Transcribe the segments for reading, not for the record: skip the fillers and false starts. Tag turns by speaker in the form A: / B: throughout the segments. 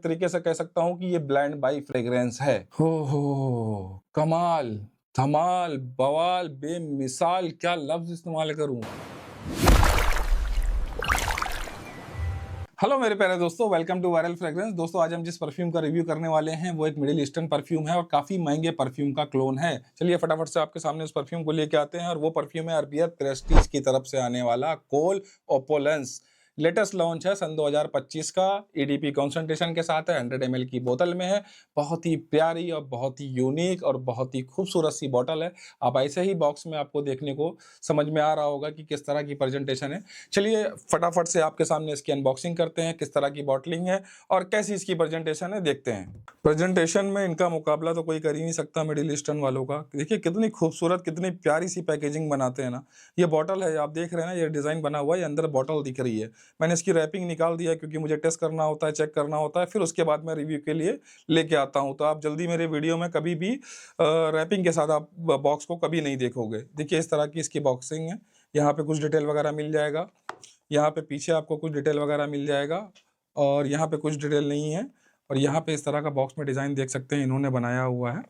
A: एक तरीके से कह सकता हूँ कि ये ब्लेंड बाई फ्रेग्रेंस है। हो कमाल, धमाल, बवाल, बेमिसाल, क्या लफ्ज इस्तेमाल करूं। हेलो मेरे प्यारे दोस्तों, वेलकम टू वायरल फ्रेग्रेंस। दोस्तों आज हम जिस परफ्यूम का रिव्यू करने वाले हैं वो एक मिडिल ईस्टर्न परफ्यूम है और काफी महंगे परफ्यूम का क्लोन है। चलिए फटाफट से आपके सामने उस परफ्यूम को लेके आते हैं और वो परफ्यूम है अरबिया प्रेस्टीज की तरफ से आने वाला कोल ओपोलेंस। लेटेस्ट लॉन्च है सन 2025 का, ईडीपी कॉन्सेंट्रेशन के साथ है, 100 ml की बोतल में है। बहुत ही प्यारी और बहुत ही यूनिक और बहुत ही खूबसूरत सी बोतल है। आप ऐसे ही बॉक्स में आपको देखने को समझ में आ रहा होगा कि किस तरह की प्रेजेंटेशन है। चलिए फटाफट से आपके सामने इसकी अनबॉक्सिंग करते हैं, किस तरह की बॉटलिंग है और कैसी इसकी प्रेजेंटेशन है देखते हैं। प्रेजेंटेशन में इनका मुकाबला तो कोई कर ही नहीं सकता मिडिल ईस्टर्न वालों का। देखिए कितनी खूबसूरत, कितनी प्यारी सी पैकेजिंग बनाते हैं ना। ये बॉटल है, आप देख रहे हैं ना, ये डिजाइन बना हुआ है, अंदर बॉटल दिख रही है। मैंने इसकी रैपिंग निकाल दिया क्योंकि मुझे टेस्ट करना होता है, चेक करना होता है, फिर उसके बाद मैं रिव्यू के लिए लेके आता हूँ। तो आप जल्दी मेरे वीडियो में कभी भी रैपिंग के साथ आप बॉक्स को कभी नहीं देखोगे। देखिए इस तरह की इसकी बॉक्सिंग है। यहाँ पे कुछ डिटेल वगैरह मिल जाएगा, यहाँ पे पीछे आपको कुछ डिटेल वगैरह मिल जाएगा और यहाँ पे कुछ डिटेल नहीं है। और यहाँ पे इस तरह का बॉक्स में डिज़ाइन देख सकते हैं, इन्होंने बनाया हुआ है।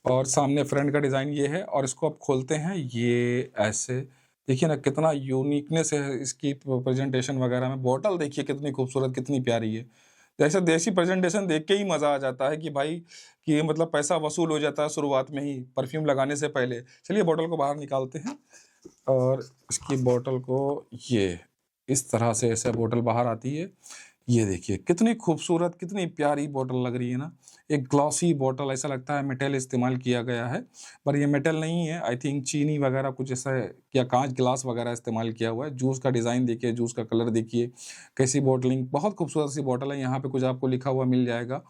A: और सामने फ्रंट का डिज़ाइन ये है और इसको आप खोलते हैं, ये ऐसे देखिए ना, कितना यूनिकनेस है इसकी प्रेजेंटेशन वगैरह में। बॉटल देखिए कितनी खूबसूरत, कितनी प्यारी है। जैसे देसी प्रेजेंटेशन देख के ही मज़ा आ जाता है कि भाई कि मतलब पैसा वसूल हो जाता है शुरुआत में ही, परफ्यूम लगाने से पहले। चलिए बॉटल को बाहर निकालते हैं और इसकी बॉटल को, ये इस तरह से ऐसे बोतल बाहर आती है। ये देखिए कितनी खूबसूरत, कितनी प्यारी बोतल लग रही है ना। एक ग्लॉसी बोतल, ऐसा लगता है मेटल इस्तेमाल किया गया है, पर ये मेटल नहीं है। आई थिंक चीनी वगैरह कुछ ऐसा या कांच गिलास वगैरह इस्तेमाल किया हुआ है। जूस का डिज़ाइन देखिए, जूस का कलर देखिए, कैसी बोटलिंग, बहुत खूबसूरत सी बोतल है। यहाँ पे कुछ आपको लिखा हुआ मिल जाएगा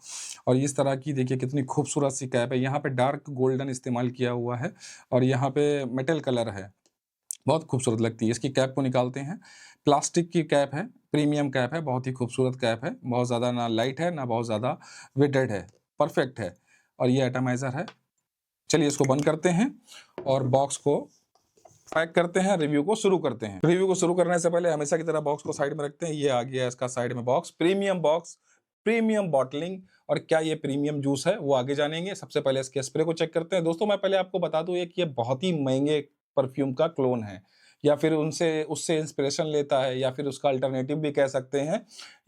A: और इस तरह की देखिए कितनी खूबसूरत सी कैप है। यहाँ पे डार्क गोल्डन इस्तेमाल किया हुआ है और यहाँ पे मेटल कलर है, बहुत खूबसूरत लगती है। इसकी कैप को निकालते हैं। प्लास्टिक की कैप है, प्रीमियम कैप है, बहुत ही खूबसूरत कैप है। बहुत ज़्यादा ना लाइट है ना बहुत ज़्यादा वेटेड है, परफेक्ट है। और ये एटमाइज़र है। चलिए इसको बंद करते हैं और बॉक्स को पैक करते हैं, रिव्यू को शुरू करते हैं। रिव्यू को शुरू करने से पहले हमेशा की तरह बॉक्स को साइड में रखते हैं। ये आ गया इसका साइड में box, premium box, premium bottling. और क्या ये प्रीमियम जूस है वो आगे जानेंगे। सबसे पहले इसके स्प्रे को चेक करते हैं। दोस्तों मैं पहले आपको बता दूं, एक ये बहुत ही महंगे परफ्यूम का क्लोन है, या फिर उनसे उससे इंस्पिरेशन लेता है, या फिर उसका अल्टरनेटिव भी कह सकते हैं।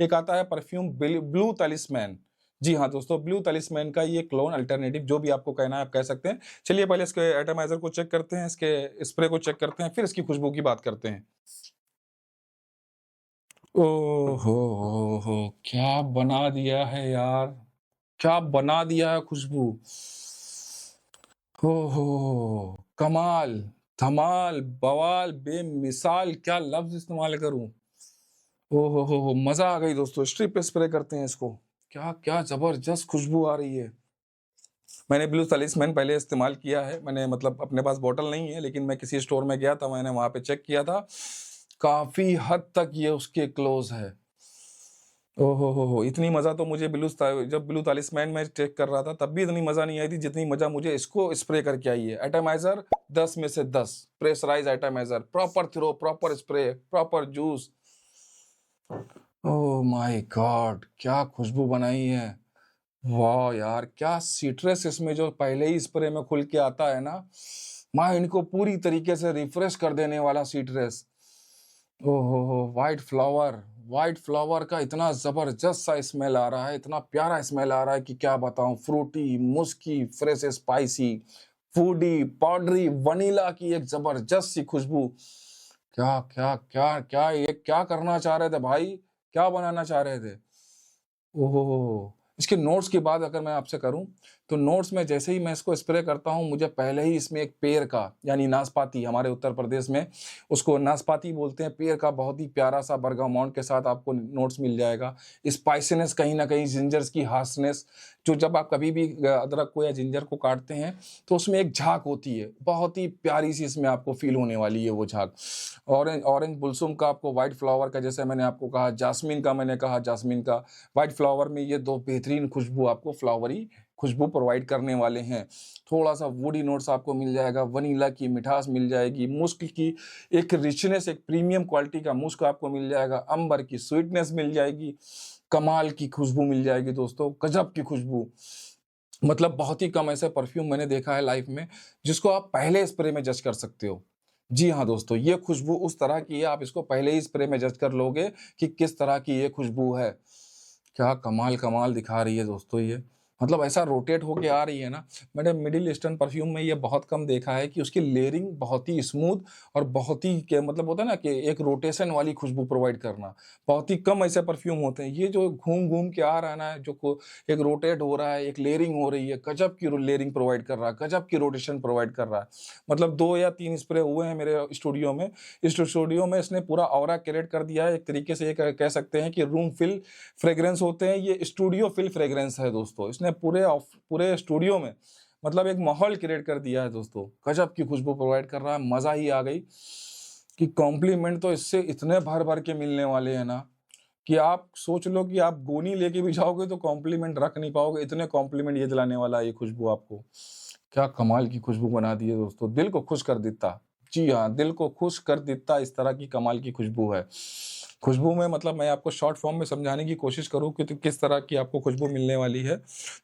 A: एक आता है परफ्यूम ब्लू तलिस्मैन। जी हाँ दोस्तों, ब्लू तलिस्मैन का ये क्लोन, अल्टरनेटिव, जो भी आपको कहना है आप कह सकते हैं। चलिए पहले इसके एटमाइजर को चेक करते हैं, इसके स्प्रे को चेक करते हैं, फिर इसकी खुशबू की बात करते हैं। ओहो हो, क्या बना दिया है यार, क्या बना दिया है खुशबू। हो कमाल, धमाल, बवाल, बेमिसाल, क्या लफ्ज इस्तेमाल करूं। हो मजा आ गई दोस्तों। स्ट्रिप पे स्प्रे करते हैं इसको, क्या क्या जबरदस्त खुशबू आ रही है। मैंने ब्लू तलिस्मैन पहले इस्तेमाल किया है। मैंने मतलब अपने पास बोतल नहीं है, लेकिन मैं किसी स्टोर में गया था, मैंने वहां पे चेक किया था, काफी हद तक ये उसके क्लोज है। ओहो हो, इतनी मज़ा तो मुझे जब ब्लू तालिस्मैन में चेक कर रहा था तब भी इतनी मज़ा नहीं आई थी जितनी मज़ा मुझे इसको स्प्रे करके आई है। एटमाइजर 10 में से 10, pressurize atomizer, proper throw, proper spray, proper juice. Oh my god, क्या खुशबू बनाई है। वाह यार, क्या सीट्रस इसमें जो पहले ही स्प्रे में खुल के आता है ना, माइंड को पूरी तरीके से रिफ्रेश कर देने वाला सीट्रस। ओहो हो, वाइट फ्लावर का इतना जबरदस्त सा स्मेल आ रहा है, इतना प्यारा स्मेल आ रहा है कि क्या बताऊं। फ्रूटी, मुस्की, fresh, spicy, foodie, powdery, vanilla की एक जबरदस्त सी खुशबू। क्या क्या क्या क्या ये क्या करना चाह रहे थे भाई, क्या बनाना चाह रहे थे। ओहो! इसके नोट्स की बात अगर मैं आपसे करूँ, तो नोट्स में जैसे ही मैं इसको स्प्रे करता हूँ, मुझे पहले ही इसमें एक पेड़ का, यानी नाशपाती, हमारे उत्तर प्रदेश में उसको नाशपाती बोलते हैं, पेड़ का बहुत ही प्यारा-सा बरगमाउंट के साथ आपको नोट्स मिल जाएगा। स्पाइसीनेस कहीं न कहीं, जिंजर्स की हार्शनेस, जो जब आप कभी भी अदरक को या जिंजर को काटते हैं, तो उसमें एक झाग होती है, बहुत ही प्यारी-सी इसमें आपको फ़ील होने वाली है वो झाग। ऑरेंज ऑरेंज बुल्सुम का, आपको व्हाइट फ्लावर का, जैसे मैंने आपको कहा, जास्मिन का मैंने कहा, जास्मिन का, व्हाइट फ्लावर में ये 2 बेहतरीन खुशबू आपको फ्लावरी खुशबू प्रोवाइड करने वाले हैं। थोड़ा-सा वुडी नोट्स आपको मिल जाएगा, वनीला की मिठास मिल जाएगी, मुस्क की एक रिचनेस, एक प्रीमियम क्वालिटी का मुस्क आपको मिल जाएगा, अंबर की स्वीटनेस मिल जाएगी। कमाल की खुशबू मिल जाएगी दोस्तों, गजब की खुशबू। मतलब बहुत ही कम ऐसे परफ्यूम मैंने देखा है लाइफ में जिसको आप पहले स्प्रे में जज कर सकते हो। जी हाँ दोस्तों, ये खुशबू उस तरह की है, आप इसको पहले ही स्प्रे में जज कर लोगे कि किस तरह की ये खुशबू है। क्या कमाल कमाल दिखा रही है दोस्तों ये। मतलब ऐसा रोटेट होके आ रही है ना। मैंने मिडिल ईस्टर्न परफ्यूम में ये बहुत कम देखा है कि उसकी लेयरिंग बहुत ही स्मूथ और बहुत ही क्या मतलब होता है ना कि एक रोटेशन वाली खुशबू प्रोवाइड करना। बहुत ही कम ऐसे परफ्यूम होते हैं। ये जो घूम घूम के आ रहा है ना, एक रोटेट हो रहा है, एक लेयरिंग हो रही है, गजब की लेयरिंग प्रोवाइड कर रहा है, गजब की रोटेशन प्रोवाइड कर रहा है। मतलब 2 या 3 स्प्रे हुए हैं मेरे स्टूडियो में। इस स्टूडियो में इसने पूरा ऑरा क्रिएट कर दिया है। एक तरीके से ये कह सकते हैं कि रूम फिल फ्रेग्रेंस होते हैं, ये स्टूडियो फिल फ्रेग्रेंस है दोस्तों। इसने पूरे स्टूडियो में मतलब एक माहौल क्रिएट कर दिया है दोस्तों। गजब की खुशबू प्रोवाइड कर रहा है, मजा ही आ गई कि कॉम्प्लीमेंट तो इससे इतने भर भर के मिलने वाले हैं ना कि आप सोच लो कि आप गोनी लेके भी जाओगे तो कॉम्प्लीमेंट रख नहीं पाओगे, इतने कॉम्प्लीमेंट ये दिलाने वाला है ये खुशबू आपको। क्या कमाल की खुशबू बना दी है दोस्तों, दिल को खुश कर देता। जी हाँ, दिल को खुश कर देता, इस तरह की कमाल की खुशबू है। खुशबू में मतलब मैं आपको शॉर्ट फॉर्म में समझाने की कोशिश करूँ कि तो किस तरह की आपको खुशबू मिलने वाली है।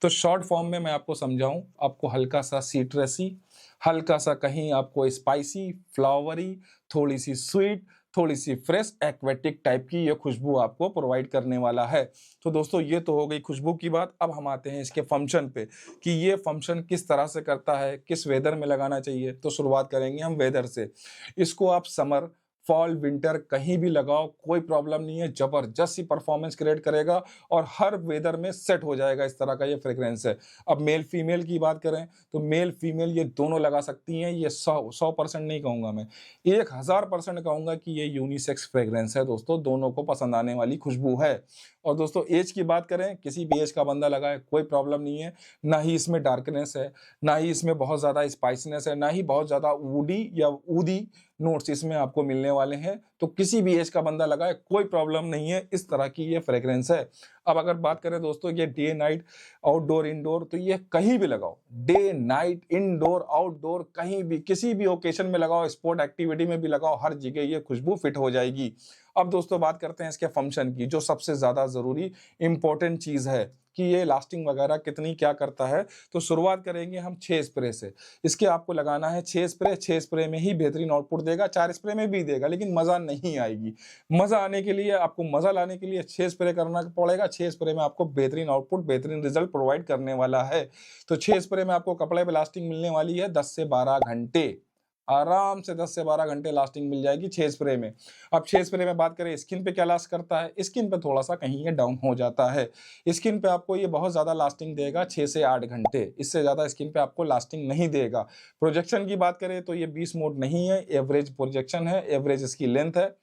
A: तो शॉर्ट फॉर्म में मैं आपको समझाऊँ, आपको हल्का-सा सिट्रसी, हल्का-सा कहीं आपको स्पाइसी, फ्लावरी, थोड़ी-सी स्वीट, थोड़ी-सी फ्रेश एक्वेटिक टाइप की ये खुशबू आपको प्रोवाइड करने वाला है। तो दोस्तों ये तो हो गई खुशबू की बात। अब हम आते हैं इसके फंक्शन पे कि ये फंक्शन किस तरह से करता है, किस वेदर में लगाना चाहिए। तो शुरुआत करेंगे हम वेदर से। इसको आप समर, फॉल, विंटर कहीं भी लगाओ, कोई प्रॉब्लम नहीं है, जबरदस्त सी परफॉर्मेंस क्रिएट करेगा और हर वेदर में सेट हो जाएगा। इस तरह का ये फ्रेग्रेंस है। अब मेल फीमेल की बात करें तो मेल फीमेल ये दोनों लगा सकती हैं। ये 100% नहीं कहूँगा मैं, 1000% कहूँगा कि ये यूनिसेक्स फ्रेग्रेंस है दोस्तों, दोनों को पसंद आने वाली खुशबू है। और दोस्तों एज की बात करें, किसी भी एज का बंदा लगाए कोई प्रॉब्लम नहीं है। ना ही इसमें डार्कनेस है, ना ही इसमें बहुत ज़्यादा स्पाइसीनेस है, ना ही बहुत ज़्यादा वुडी या ऊदी नोट्स इसमें आपको मिलने वाले हैं। तो किसी भी एज का बंदा लगाए कोई प्रॉब्लम नहीं है, इस तरह की ये फ्रेग्रेंस है। अब अगर बात करें दोस्तों ये डे नाइट, आउटडोर इंडोर, तो ये कहीं भी लगाओ, डे नाइट इंडोर आउटडोर कहीं भी किसी भी ओकेशन में लगाओ, स्पोर्ट एक्टिविटी में भी लगाओ, हर जगह ये खुशबू फिट हो जाएगी। अब दोस्तों बात करते हैं इसके फंक्शन की, जो सबसे ज्यादा जरूरी इंपॉर्टेंट चीज है कि ये लास्टिंग वगैरह कितनी क्या करता है। तो शुरुआत करेंगे हम 6 स्प्रे से। इसके आपको लगाना है 6 स्प्रे। 6 स्प्रे में ही बेहतरीन आउटपुट देगा, 4 स्प्रे में भी देगा लेकिन मजा नहीं आएगी। मजा आने के लिए, आपको मजा लाने के लिए 6 स्प्रे करना पड़ेगा। 6 स्प्रे में आपको बेहतरीन आउटपुट, बेहतरीन रिजल्ट प्रोवाइड करने वाला है। तो 6 स्प्रे में आपको कपड़े पे लास्टिंग मिलने वाली है 10 से 12 घंटे। आराम से 10 से 12 घंटे लास्टिंग मिल जाएगी 6 स्प्रे में। अब 6 स्प्रे में बात करें स्किन पे क्या लास्ट करता है, स्किन पे थोड़ा सा कहीं ये डाउन हो जाता है। स्किन पे आपको ये बहुत ज़्यादा लास्टिंग देगा 6 से 8 घंटे, इससे ज़्यादा स्किन पे आपको लास्टिंग नहीं देगा। प्रोजेक्शन की बात करें तो ये 20 मोड नहीं है, एवरेज प्रोजेक्शन है, एवरेज इसकी लेंथ है।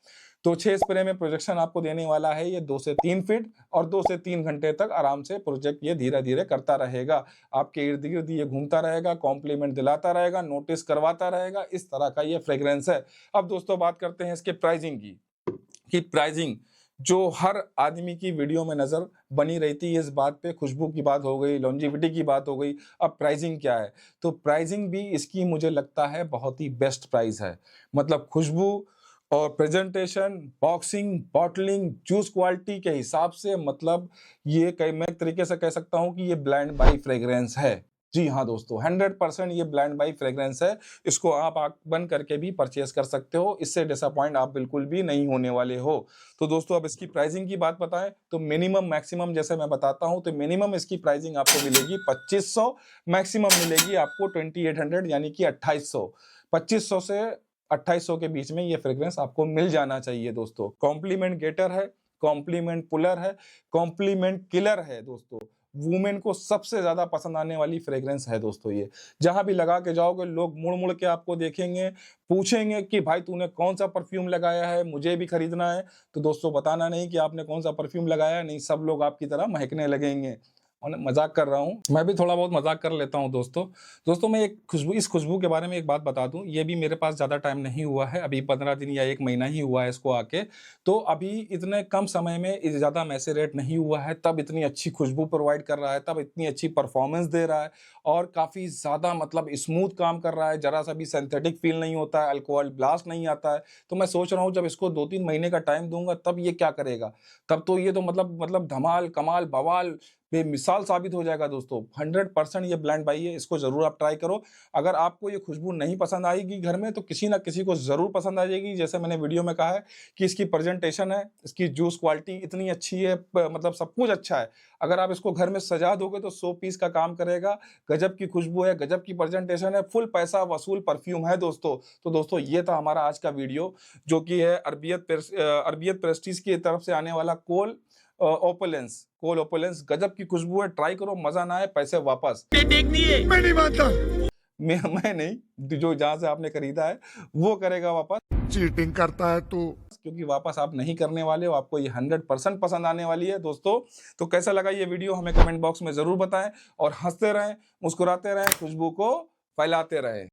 A: तो 6 स्प्रे में प्रोजेक्शन आपको देने वाला है ये 2 से 3 फीट और 2 से 3 घंटे तक आराम से प्रोजेक्ट ये धीरे-धीरे करता रहेगा। आपके इर्द-गिर्द ये घूमता रहेगा, कॉम्प्लीमेंट दिलाता रहेगा, नोटिस करवाता रहेगा, इस तरह का ये फ्रेग्रेंस है। अब दोस्तों बात करते हैं इसके प्राइसिंग की, कि प्राइसिंग जो हर आदमी की वीडियो में नज़र बनी रहती है इस बात पे, खुशबू की बात हो गई, लॉन्जेविटी की बात हो गई, अब प्राइसिंग क्या है? तो प्राइसिंग भी इसकी मुझे लगता है बहुत ही बेस्ट प्राइस है। मतलब खुशबू और presentation, boxing, bottling, juice quality के हिसाब से मतलब ये कई मैं एक तरीके से कह सकता हूँ कि ये ब्लेंड बाय फ्रेग्रेंस है। जी हाँ दोस्तों, 100% ये ब्लेंड बाय फ्रेग्रेंस है। इसको आप आँख बंद करके भी परचेज़ कर सकते हो, इससे डिसअपॉइंट आप बिल्कुल भी नहीं होने वाले हो। तो दोस्तों अब इसकी प्राइसिंग की बात बताएँ तो मिनिमम मैक्सिमम जैसे मैं बताता हूँ तो मिनिमम इसकी प्राइसिंग आपको मिलेगी 2500, मैक्सिमम मिलेगी आपको 2800 यानी कि 2800। 2500 से 2800 के बीच में ये फ्रेग्रेंस आपको मिल जाना चाहिए दोस्तों। कॉम्प्लीमेंट गेटर है, कॉम्प्लीमेंट पुलर है, कॉम्प्लीमेंट किलर है दोस्तों। वुमेन को सबसे ज्यादा पसंद आने वाली फ्रेग्रेंस है दोस्तों ये। जहां भी लगा के जाओगे लोग मुड़ मुड़ के आपको देखेंगे, पूछेंगे कि भाई तूने कौन सा परफ्यूम लगाया है, मुझे भी खरीदना है। तो दोस्तों बताना नहीं कि आपने कौन सा परफ्यूम लगाया है, नहीं सब लोग आपकी तरह महकने लगेंगे। और मजाक कर रहा हूँ, मैं भी थोड़ा बहुत मजाक कर लेता हूँ दोस्तों मैं एक इस खुशबू के बारे में एक बात बता दूं। ये भी मेरे पास ज़्यादा टाइम नहीं हुआ है, अभी 15 दिन या 1 महीना ही हुआ है इसको आके। तो अभी इतने कम समय में ज़्यादा मैसेरेट नहीं हुआ है, तब इतनी अच्छी खुशबू प्रोवाइड कर रहा है, तब इतनी अच्छी परफॉर्मेंस दे रहा है और काफ़ी ज़्यादा मतलब स्मूथ काम कर रहा है, ज़रा सा भी सिंथेटिक फील नहीं होता है, अल्कोहल ब्लास्ट नहीं आता है। तो मैं सोच रहा हूँ जब इसको 2-3 महीने का टाइम दूंगा तब ये क्या करेगा, तब तो ये तो मतलब धमाल कमाल बवाल बेमिसाल साबित हो जाएगा दोस्तों। 100% ये ब्लेंड भाई है, इसको ज़रूर आप ट्राई करो। अगर आपको ये खुशबू नहीं पसंद आएगी घर में तो किसी ना किसी को ज़रूर पसंद आ जाएगी। जैसे मैंने वीडियो में कहा है कि इसकी प्रेजेंटेशन है, इसकी जूस क्वालिटी इतनी अच्छी है, मतलब सब कुछ अच्छा है। अगर आप इसको घर में सजा दोगे तो 100 पीस का काम करेगा। गजब की खुशबू है, गजब की प्रेजेंटेशन है, फुल पैसा वसूल परफ्यूम है दोस्तों। तो दोस्तों ये था हमारा आज का वीडियो, जो कि है अरबियत प्रेस्टीज की तरफ से आने वाला कोल ओपुलेंस। गजब की खुशबू है, ट्राई करो, मजा ना आए पैसे वापस। मैं नहीं मानता। मैं नहीं, जो जहां से आपने खरीदा है वो करेगा वापस।
B: चीटिंग करता है तू,
A: क्योंकि वापस आप नहीं करने वाले हो, आपको ये 100% पसंद आने वाली है दोस्तों। तो कैसा लगा ये वीडियो हमें कमेंट बॉक्स में जरूर बताएं और हंसते रहें, मुस्कुराते रहें, खुशबू को फैलाते रहें।